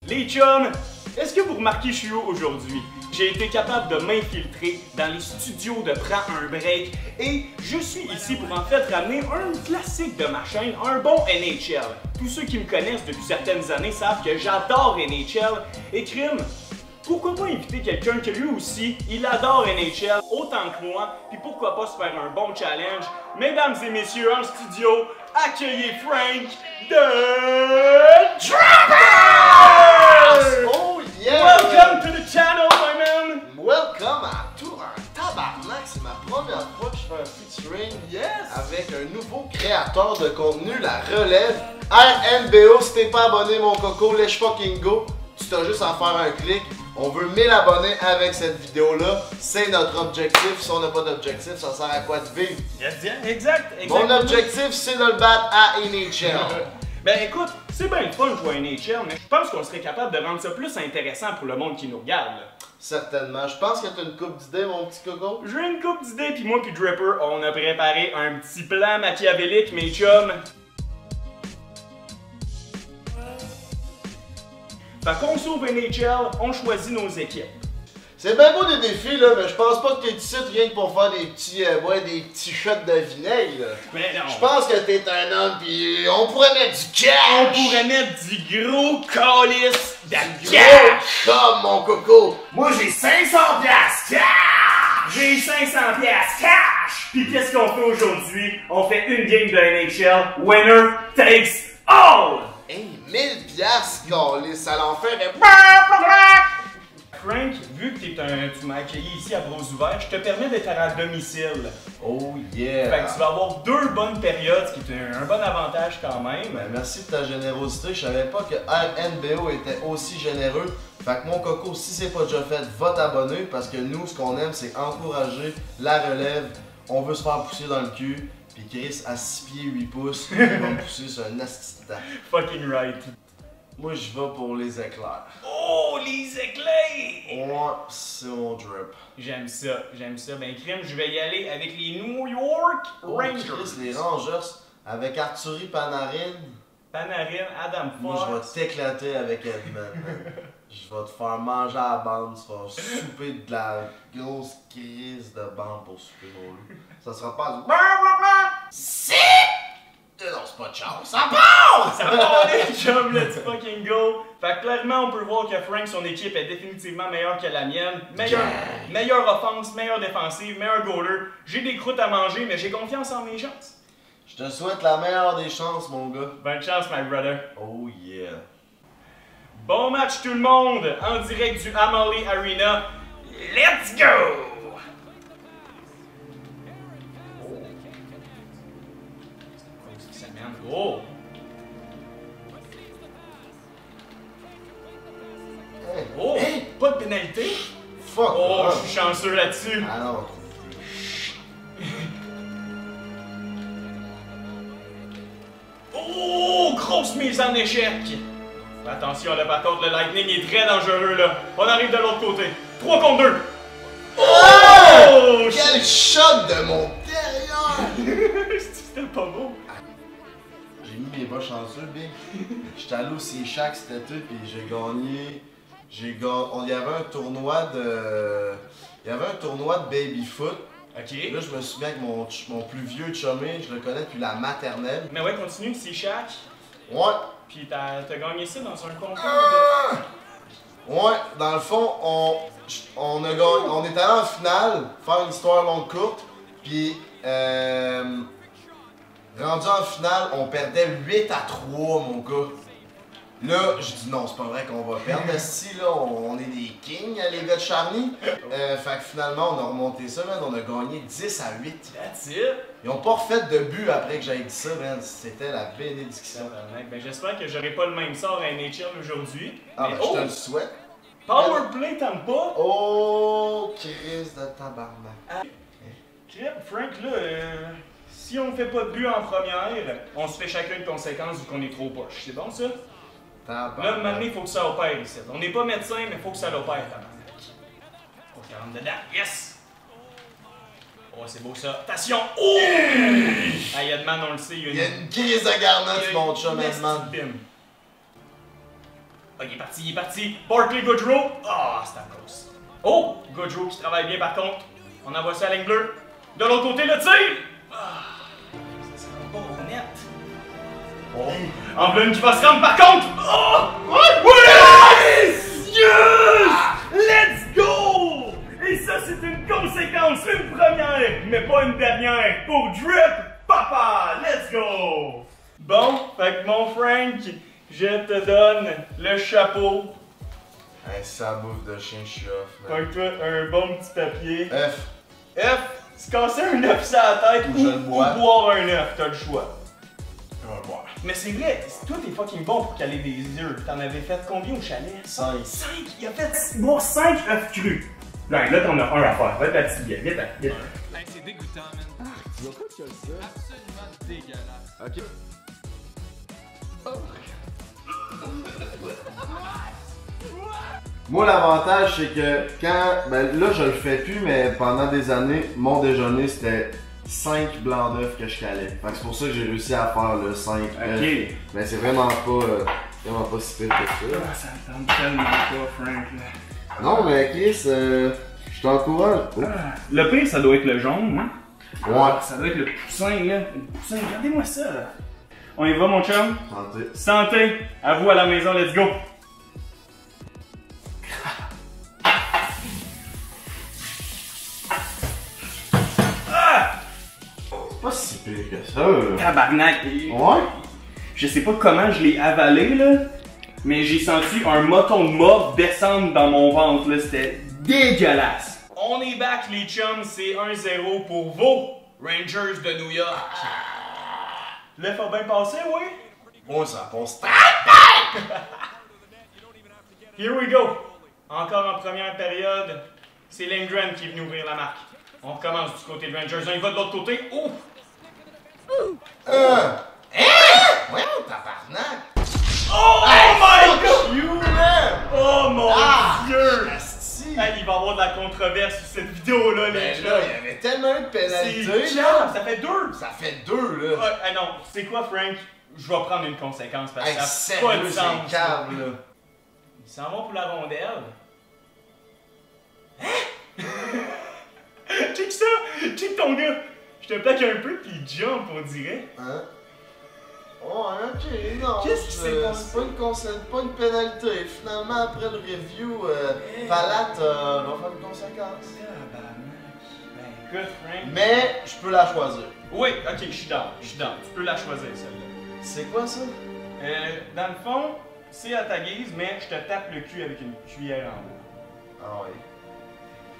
Les chums, est-ce que vous remarquez je suis où aujourd'hui? J'ai été capable de m'infiltrer dans les studios de Prends un break et je suis ici pour en fait ramener un classique de ma chaîne, un bon NHL. Tous ceux qui me connaissent depuis certaines années savent que j'adore NHL et crime. Pourquoi pas inviter quelqu'un que lui aussi, il adore NHL autant que moi, puis pourquoi pas se faire un bon challenge? Mesdames et messieurs, en studio, accueillez Frank de Trappers! Oh yeah! Welcome to the channel, my man! Welcome à tout un tabarnak! C'est ma première fois que je fais un featuring avec un nouveau créateur de contenu, la relève RNBO. Si t'es pas abonné, mon coco, let's fucking go! Tu t'as juste à faire un clic. On veut 1000 abonnés avec cette vidéo-là. C'est notre objectif. Si on n'a pas d'objectif, ça sert à quoi de vivre? Exact. Mon objectif, c'est de le battre à NHL. Ben écoute, c'est bien le fun de jouer à NHL, mais je pense qu'on serait capable de rendre ça plus intéressant pour le monde qui nous regarde. Là. Certainement. Je pense que tu as une coupe d'idées, mon petit coco. J'ai une coupe d'idées, puis moi puis Dripper, on a préparé un petit plan machiavélique, mes chums. Fait qu'on s'ouvre NHL, on choisit nos équipes. C'est bien beau des défis, là, mais je pense pas que t'es ici rien que pour faire des petits shots de vinaigre, là. Mais non. Je pense que t'es un homme, pis on pourrait mettre du cash! On pourrait mettre du gros calice de Gros cash! comme mon coco! Moi j'ai 500 piastres cash! J'ai 500 piastres cash! Puis qu'est-ce qu'on fait aujourd'hui? On fait une game de NHL, winner takes all! Hey, 1000 piastres, câlisse, ça l'en fait de... Frank, vu que tu m'as accueilli ici à bras ouverts, je te permets d'être à domicile. Oh yeah! Fait que tu vas avoir 2 bonnes périodes, ce qui est un bon avantage quand même. Ben, merci de ta générosité. Je savais pas que RNBO était aussi généreux. Fait que mon coco, si c'est pas déjà fait, va t'abonner parce que nous, ce qu'on aime, c'est encourager la relève. On veut se faire pousser dans le cul. Puis Chris, à 6 pieds 8 pouces, il va me pousser sur un asti de temps. Fucking right. Moi, je vais pour les éclairs. Oh, les éclairs! Ouais, c'est mon drip. J'aime ça. Ben, crème, je vais y aller avec les New York Rangers. Chris, les Rangers, avec Arturi Panarin. Panarin, Adam Moi, Fox. je vais t'éclater avec Edmund. Je vais te faire manger à la bande. Tu vas souper de la grosse crise de bande pour souper mon lit. Ça sera pas du... Si! Non, c'est pas de chance. Ça part! Ça part les chums, let's fucking go! Fait que clairement, on peut voir que Frank, son équipe est définitivement meilleure que la mienne. Meilleure offense, meilleure défensive, meilleur goaler. J'ai des croûtes à manger, mais j'ai confiance en mes chances. Je te souhaite la meilleure des chances, mon gars. Bonne chance, my brother. Oh yeah. Bon match tout le monde, en direct du Amalie Arena. Let's go! Oh! Hey. Oh! Hey. Pas de pénalité? Fuck! Oh, je suis chanceux là-dessus. Ah non. Oh! Grosse mise en échec! Attention, le bâton de Lightning est très dangereux là. On arrive de l'autre côté. 3 contre 2. Oh! Quel shot de mon derrière! C'était pas beau. J'ai mis mes bas chanceux, bien. J'étais allé au C-Shack cet été, puis j'ai gagné. Il y avait un tournoi de. Il y avait un tournoi de baby-foot. Ok. Là, je me souviens que mon plus vieux chumé, je le connais depuis la maternelle. Mais ouais, continue, c'est Shaq. Ouais. Puis t'as gagné ça dans un concours de... Ouais, dans le fond, on est allé en finale, faire une histoire longue courte, puis rendu en finale, on perdait 8-3, mon gars. Là, je dis non, c'est pas vrai qu'on va perdre. Si là, on est des kings, les gars de Charny. Fait que finalement, on a remonté ça, man. On a gagné 10-8. That's it. Ils ont pas refait de but après que j'aie dit ça, man. C'était la bénédiction. Ben, j'espère que j'aurai pas le même sort à NHL aujourd'hui. Ah, mais ben, je te le souhaite. Powerplay, t'aimes pas? Oh, crise de tabarnak. Frank, là, si on fait pas de but en première, on se fait chacun une conséquence vu qu'on est trop poche. C'est bon, ça? Là, maintenant, il faut que ça opère ici. On n'est pas médecin, mais il faut que ça l'opère, tabarnak. Faut qu'il rentre dedans. Yes! Oh, c'est beau ça. Attention! Oh! Ah, Edman, on le sait, Il y a une crise de garnotte, mon chum, Edman. Ah, il est parti, il est parti. Barkley Goodrow. Ah, Stamkos. Oh, Goodrow qui travaille bien par contre. On envoie ça à la ligne bleue. De l'autre côté, le tir. Ah, ça sera pas au net. Oh, Emblem qui va se rendre par contre. Oh, oui! Yes! Let's go! Et ça, c'est une conséquence, une première, mais pas une dernière pour Drip Papa. Let's go! Bon, fait que mon Frank, je te donne le chapeau. Hey, ça bouffe de chien, je suis off. Fait que toi, un bon petit papier. F. F, se casser un œuf sur la tête Ou je le bois. ou boire un œuf, t'as le choix. Je vais le boire. Mais c'est vrai, toi t'es fucking bon pour caler des œufs. T'en avais fait combien au chalet? 5. 5! Il a fait boire 5 œufs crus. Là t'en as un à faire. Va être la petite bière. Viens, viens. Hey, c'est dégoûtant, man. Tu vois pas que tu as ça? Absolument dégueulasse. Ok. Moi, l'avantage, c'est que quand. Ben là, je le fais plus, mais pendant des années, mon déjeuner, c'était 5 blancs d'œufs que je calais. Fait que c'est pour ça que j'ai réussi à faire le 5 œufs. Mais c'est vraiment pas si pire que ça. Ah, ça me tente tellement pas, Frank. Là. Non, mais Chris, je t'encourage. Oh. Le pire, ça doit être le jaune, hein? Ouais. Ça doit être le poussin, là. Le poussin, regardez-moi ça, là. On y va, mon chum? Santé. Santé! À vous à la maison, let's go! C'est pas si pire que ça. Tabarnak! Ouais? Je sais pas comment je l'ai avalé, là, mais j'ai senti un moton de mort descendre dans mon ventre, là. C'était dégueulasse! On est back, les chums. C'est 1-0 pour vos Rangers de New York. L'œuf a bien passé, oui? Moi, ça passe. Here we go! Encore en première période, c'est Lindgren qui est venu ouvrir la marque. On recommence du côté de Rangers. Il va de l'autre côté. Ouf! Voyons, tabarnak! Oh my god! You, man! Oh mon dieu! Asti! Hey, il va y avoir de la controverse sur cette vidéo-là, les Ben gars. là, il y avait tellement de pénalités, C'est là! ça fait 2! Ça fait 2, là! Ah non, c'est quoi, Frank? Je vais prendre une conséquence parce que Hey, ça n'a pas de sérieux, sens. c'est câble, là! Ils s'en vont pour la rondelle. Hein? Check ça! Check ton gars! Je te plaque un peu pis il jump, on dirait. Hein? Oh, ok, non. Qu'est-ce qui s'est passé? C'est pas une pénalité. Finalement, après le review, Palate va faire une conséquence. Ben écoute, Frank. Mais, je peux la choisir. Oui, ok, je suis down. Tu peux la choisir, celle-là. C'est quoi ça? Dans le fond, c'est à ta guise, mais je te tape le cul avec une cuillère en bois. Ah oui.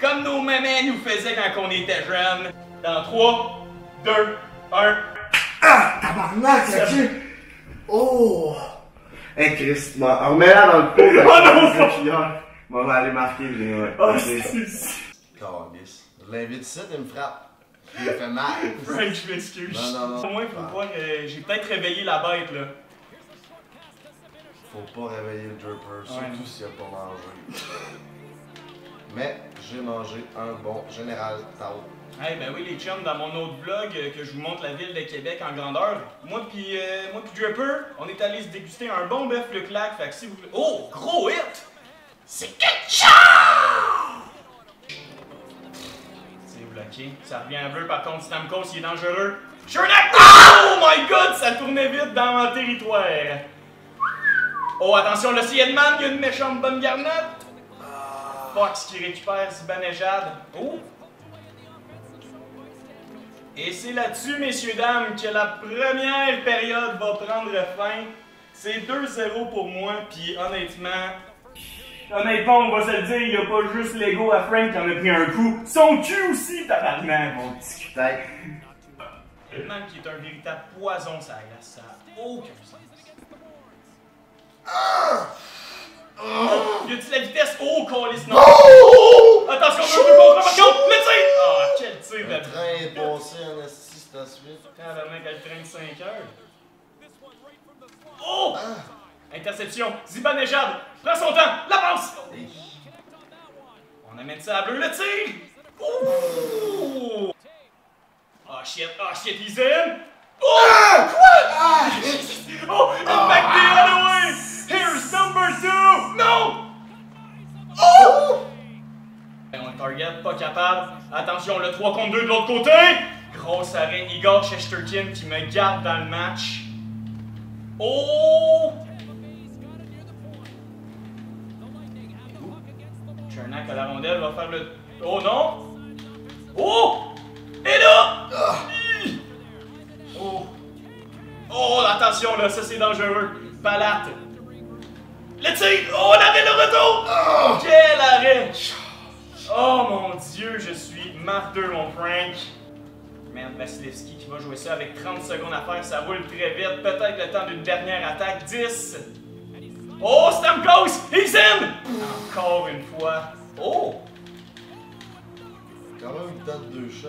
Comme nos mamans nous faisaient quand on était jeunes. Dans 3, 2, 1. Ah! Tabarnak, ça tue! Oh! Hey Chris, remets-la dans le pot de la cuillère. On va aller marquer les. Oh, c'est c'est... Calice. Je l'invite ici, il me frappe. Il me fait mal. Frank, je m'excuse. Non. Au moins, il faut voir que j'ai peut-être réveillé la bête, là. Faut pas réveiller le Dripper, surtout Ouais, s'il a pas mangé. Mais j'ai mangé un bon Général Tao. Eh ben oui, les chums, dans mon autre vlog que je vous montre la ville de Québec en grandeur, moi pis Dripper, on est allé se déguster un bon bœuf le claque, fait que si vous voulez... Oh, gros hit! C'est ketchup! C'est bloqué. Ça revient à bleu, par contre, Stamkos, il est dangereux. Chernak! Oh my god, ça tournait vite dans mon territoire. Oh, attention, le Siedman, il y a une méchante bonne garnotte. Fox qui récupère Zibanejad. Oh! Et c'est là-dessus, messieurs, dames, que la première période va prendre fin. C'est 2-0 pour moi, puis honnêtement, on va se le dire, il n'y a pas juste l'ego à Frank qui en a pris un coup. Son cul aussi, tabarnak, mon petit cul-tête. Tellement qui est un véritable poison, ça glace, ça n'a aucun sens. Oh, y a-t-il la vitesse? Oh, câlisse, non! Oh! Attention, un peu contre par contre, le tir! Ah, quel tir Le de... train est passé en esti, c'est à suite. Ah, la mec, elle traîne 5 heures. Oh! Interception, Zibanejad, prends son temps, la passe! On amène ça à bleu, le tir! Oh! Oh shit, he's in! Oh! Quoi? Oh, and back the other way! Here's number 2! target, pas capable. Attention, le 3 contre 2 de l'autre côté. Gros arrêt, Igor Shesterkin qui me garde dans le match. Oh! Chernak à la rondelle va faire le... Oh non! Oh! Et là! Oh! Oh, attention là, ça c'est dangereux. Palate. Le tir! Oh, l'arrêt, le retour! Quel arrêt! Oh mon dieu, je suis martyr, mon Frank. Merde, Vasilevski qui va jouer ça avec 30 secondes à faire, ça roule très vite. Peut-être le temps d'une dernière attaque. 10. Oh, Stamkos! He's in! Encore une fois. Oh! Quand même, il tente 2 shots.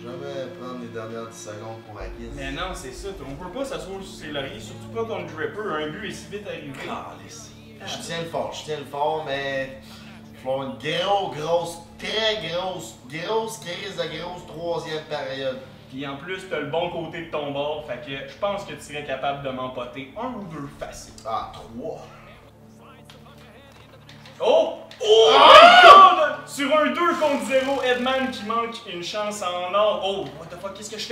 Jamais prendre les dernières 10 secondes pour acquise. Mais non, c'est ça. On peut pas s'asseoir sur ses lauriers, surtout pas contre Dripper. Un but est si vite arrivé. Je tiens le fort, mais il faut une très grosse crise de grosse troisième période. Puis en plus, t'as le bon côté de ton bord, fait que je pense que tu serais capable de m'empoter 1 ou 2 facile. Ah, 3. Oh! Oh my god! Sur un 2 contre 0, Edman qui manque une chance en or. Oh, what the fuck, qu'est-ce que je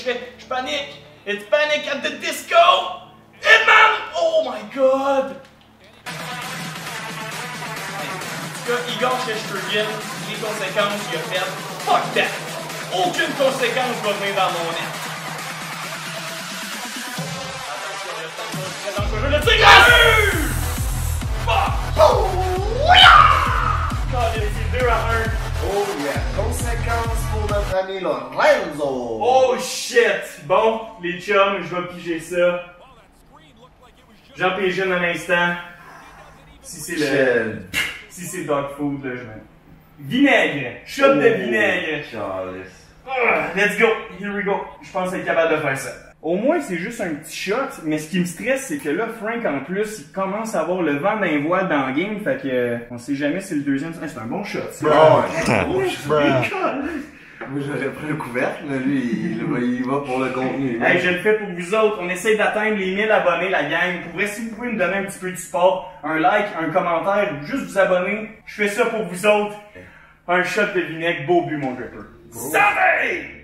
fais? Je panique! It's panic at the disco! Edman! Oh my god! En tout cas, Igor Shesterkin, les conséquences, il a fait fuck that! Aucune conséquence va venir dans mon net. Attention, le tir! Fuck! Oh! C'est 2 à 1. Oh yeah! Conséquence pour notre ami Lorenzo! Oh shit! Bon, les chums, je vais piger ça. J'en pige une un instant. Si c'est le... Si c'est dog food, là, je vais... Vinaigre! Shot de vinaigre! Let's go! Here we go! Je pense être capable de faire ça. Au moins, c'est juste un petit shot, mais ce qui me stresse, c'est que là, Frank, en plus, il commence à avoir le vent d'un voile dans le game, fait que on sait jamais si le deuxième... Ah, c'est un bon shot, ça. Moi, j'aurais pris le couvercle, mais lui, il va pour le contenu. Hey, je le fais pour vous autres. On essaye d'atteindre les 1000 abonnés, la gang. Pour vrai, si vous pouvez me donner un petit peu de support, un like, un commentaire, ou juste vous abonner, je fais ça pour vous autres. Un shot de vinaigre, beau but, mon Dripper. Santé!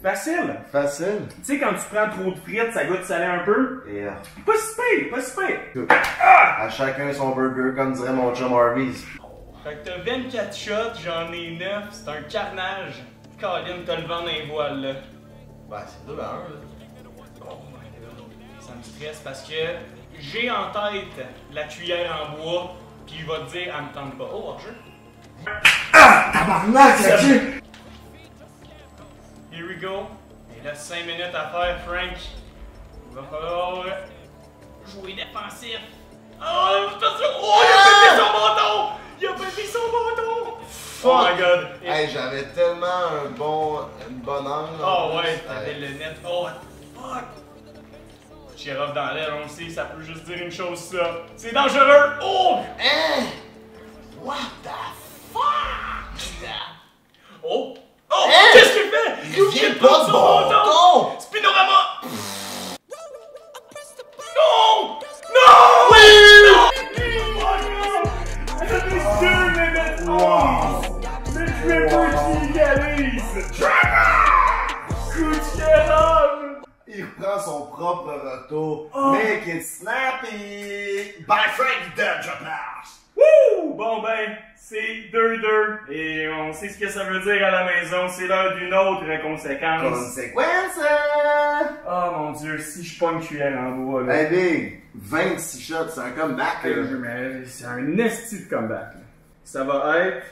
Facile. Facile. Tu sais, quand tu prends trop de frites, ça goûte salé un peu. Et Pas si pire, pas si pire. à chacun son burger, comme dirait mon chum Harvey's. Fait que t'as 24 shots, j'en ai 9, c'est un carnage. Colin, t'as le vent dans les voiles, là. Ben, c'est 2 à 1, là. Oh my god. Ça me stresse parce que j'ai en tête la cuillère en bois, puis il va te dire, elle me tente pas. Oh, hors-jeu. Ah! Tabarnak, c'est qui? Here we go. Il reste 5 minutes à faire, Frank. Il va falloir jouer défensif. Oh, attention! Oh, il a pété son bâton! Il a pété son bâton! Oh my god! Hey, j'avais tellement une bonne angle. Oh ouais, t'avais le net. Oh, fuck! Chérov dans l'air, on le sait, ça peut juste dire une chose, ça. C'est dangereux! Oh! Hein? What the fuck? Oh! Oh! Hein? Qu'est-ce qu'il fait? Il vient pas de bâton! Spinorama! Non! Non! Oui! Ça fait 2 minutes! Wow! Le Dripper qui égalise! Coup de Chérov! Il reprend son propre retour. Oh. Make it snappy! By Frank Dodger-Pass! Wouh! Bon ben, c'est 2-2 et on sait ce que ça veut dire à la maison, c'est l'heure d'une autre conséquence. Conséquence! Oh mon dieu, si je pogne cuillère en bois là. Hey Big, 26 shots, c'est un comeback là. Mais c'est un esti de comeback. Là. Ça va être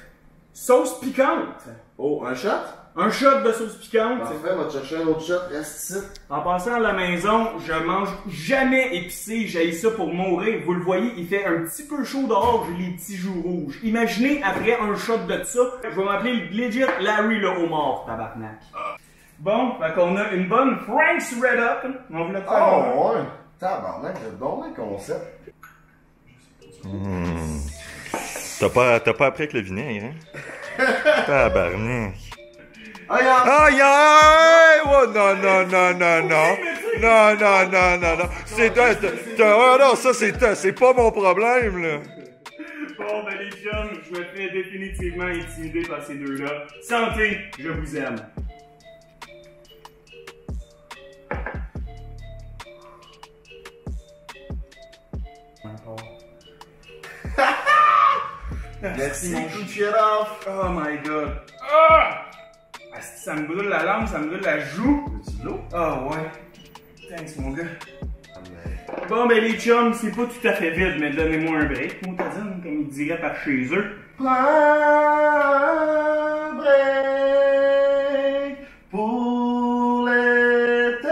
sauce piquante. Oh, un shot? Un shot de sauce piquante. Parfait, on va te chercher un autre shot, reste ici. En passant à la maison, je mange jamais épicé, j'haïs ça pour mourir. Vous le voyez, il fait un petit peu chaud dehors, j'ai les petits joues rouges. Imaginez, après un shot de ça, je vais m'appeler legit Larry le homard, tabarnak. Bon, fait qu'on a une bonne Frank's Red Up. On voulait faire un. Oh ouais! Tabarnak, c'est bon le concept. T'as pas appris avec le vinaigre, hein? Tabarnak. Aïe! Aïe aïe! Oh non, non, non, non, non. Non, non, non, non, non. Non, ça c'est pas mon problème, là. Bon, ben les chums, je me fais définitivement intimider par ces deux-là. Santé, je vous aime. Merci, mon coup de shit-off. Oh my god. Ah! Ça me brûle la langue, ça me brûle la joue. Veux-tu de l'eau? Ah ouais. Thanks, mon gars. Bon, ben les chums, c'est pas tout à fait vide, mais donnez-moi un break, Montazine, comme ils diraient par chez eux. Prends un break pour l'été.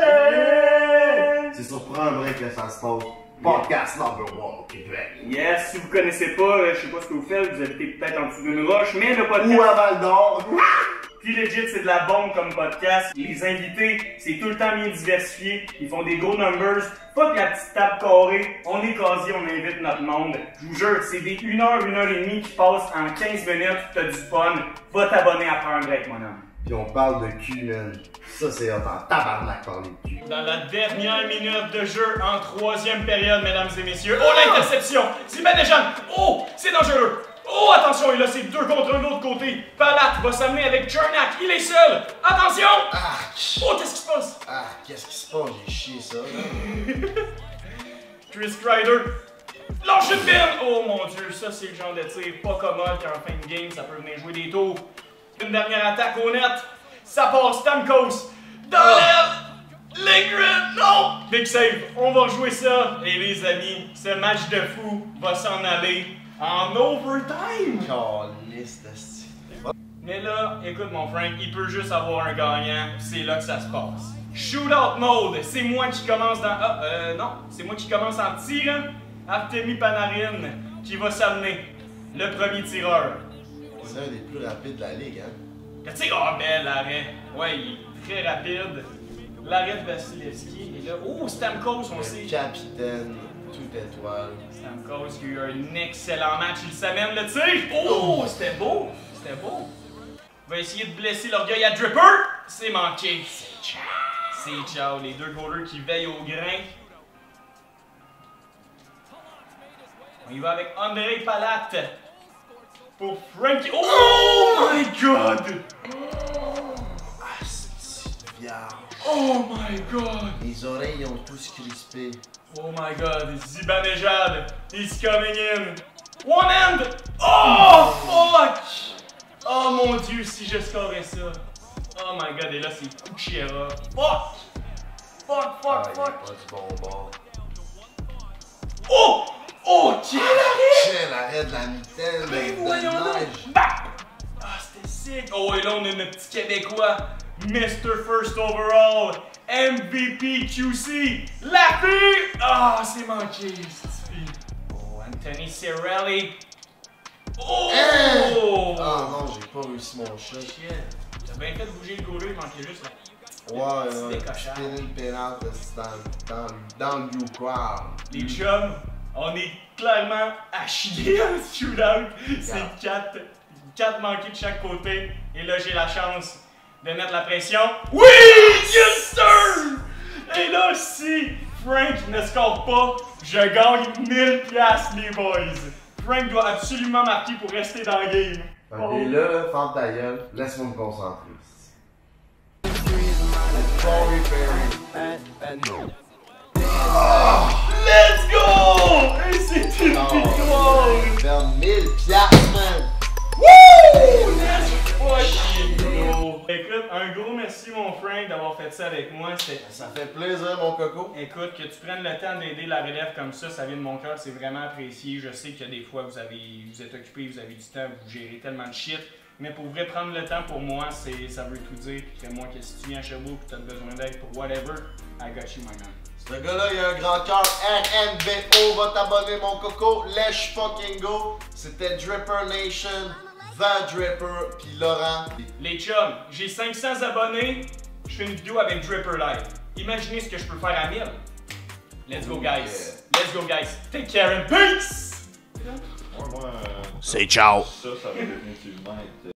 C'est sur Prends un break que ça se passe. Podcast number 1 au Québec. Yes, si vous connaissez pas, je sais pas ce que vous faites, vous habitez peut-être en dessous d'une roche, mais le podcast... Ou à Val d'Or. Puis legit, c'est de la bombe comme podcast. Les invités, c'est tout le temps bien diversifié. Ils font des gros numbers. Fuck la petite table carrée. On est casier, on invite notre monde. Je vous jure, c'est des 1 heure, 1 heure et demie qui passent en 15 minutes. T'as du fun. Va t'abonner après un break, mon homme. Puis on parle de cul, man. Ça, c'est hot en tabarnak parler de cul. Dans la dernière minute de jeu, en 3e période, mesdames et messieurs. Oh, l'interception! C'est Banejad! Oh, c'est dangereux! Oh, attention, et là, c'est 2 contre 1 de l'autre côté. Palat va s'amener avec Chernak. Il est seul. Attention! Oh, qu'est-ce qui se passe? Ah, qu'est-ce qui se passe? J'ai chié ça, là. Chris Kreider. Lâche une bille! Oh mon dieu, ça, c'est le genre de tir pas commode qu'en fin de game, ça peut venir jouer des tours. Une dernière attaque au net. Ça passe, Stamkos. Dans l'aile. Lindgren, non! Big save. On va rejouer ça. Et les amis, ce match de fou va s'en aller en overtime! Caliste de style. Mais là, écoute mon Frank, il peut juste avoir un gagnant, c'est là que ça se passe. Shootout mode, c'est moi qui commence dans... non, c'est moi qui commence en tirant. Artemi Panarin qui va s'amener. Le premier tireur. C'est un des plus rapides de la ligue, hein? Le tir, oh bel l'arrêt. Ouais, il est très rapide. L'arrêt de Vasilevski. Et là, oh, Stamkos, on sait. Capitaine, toute étoile. Stamkos qui a eu un excellent match, il s'amène le tir! Oh! C'était beau! C'était beau! Il va essayer de blesser l'orgueil à Dripper! C'est manqué! C'est ciao! Les deux goalers qui veillent au grain. On y va avec André Palat pour Frankie. Oh my god! Ah, c'est vierge. Oh my god! Les oreilles ont tous crispé. Oh my god, Zibanejad, he's coming in. One hand! Oh fuck! Oh mon dieu, si je scorais ça. Oh my god, et là c'est Kuchera. Fuck! Fuck, fuck, fuck! Pas du bon bord. Oh! Oh, quel arrêt! Quel arrêt de la mitaine, Ben de voyons neige. donc! Bah! Ah, c'était sick! Oh, et là on a notre petit Québécois, Mr. First Overall, MVP QC, Laffy! Ah, c'est manqué, cette fille. Oh, Anthony Cirelli. Oh! Ah non, j'ai pas réussi mon shot. T'as bien fait de bouger le goaler, il manquait juste là. Ouais, Petit décochage. spinner le pénal dans le blue crowd. Les chums, on est clairement à chier en shootout. C'est 4 manqués de chaque côté. Et là, j'ai la chance de mettre la pression. Oui! Yes, sir! Et là, si Frank ne score pas, je gagne 1000$, les boys. Frank doit absolument marquer pour rester dans le game. Et là, ferme ta gueule, laisse-moi me concentrer. Let's go! Et c'est une victoire! Faire 1000$, man! Wouh! Let's fucking go! Écoute, un gros merci mon Frank d'avoir fait ça avec moi. Ça fait plaisir, mon coco. Écoute, que tu prennes le temps d'aider la relève comme ça vient de mon cœur, c'est vraiment apprécié. Je sais que des fois vous êtes occupé, vous avez du temps, vous gérez tellement de shit. Mais pour vrai, prendre le temps pour moi, ça veut tout dire. Puis que moi, que si tu viens à Sherbrooke et tu as besoin d'aide pour whatever, I got you, my man. Ce gars-là, il a un grand cœur. RNBO, va t'abonner, mon coco. Let's fucking go. C'était Dripper Nation, The Dripper, puis Laurent. Les chums, j'ai 500 abonnés, je fais une vidéo avec Dripper Live. Imaginez ce que je peux faire à 1000. Let's go, guys. Let's go, guys. Take care and peace! Ouais, moi, C'est ciao. ça va définitivement être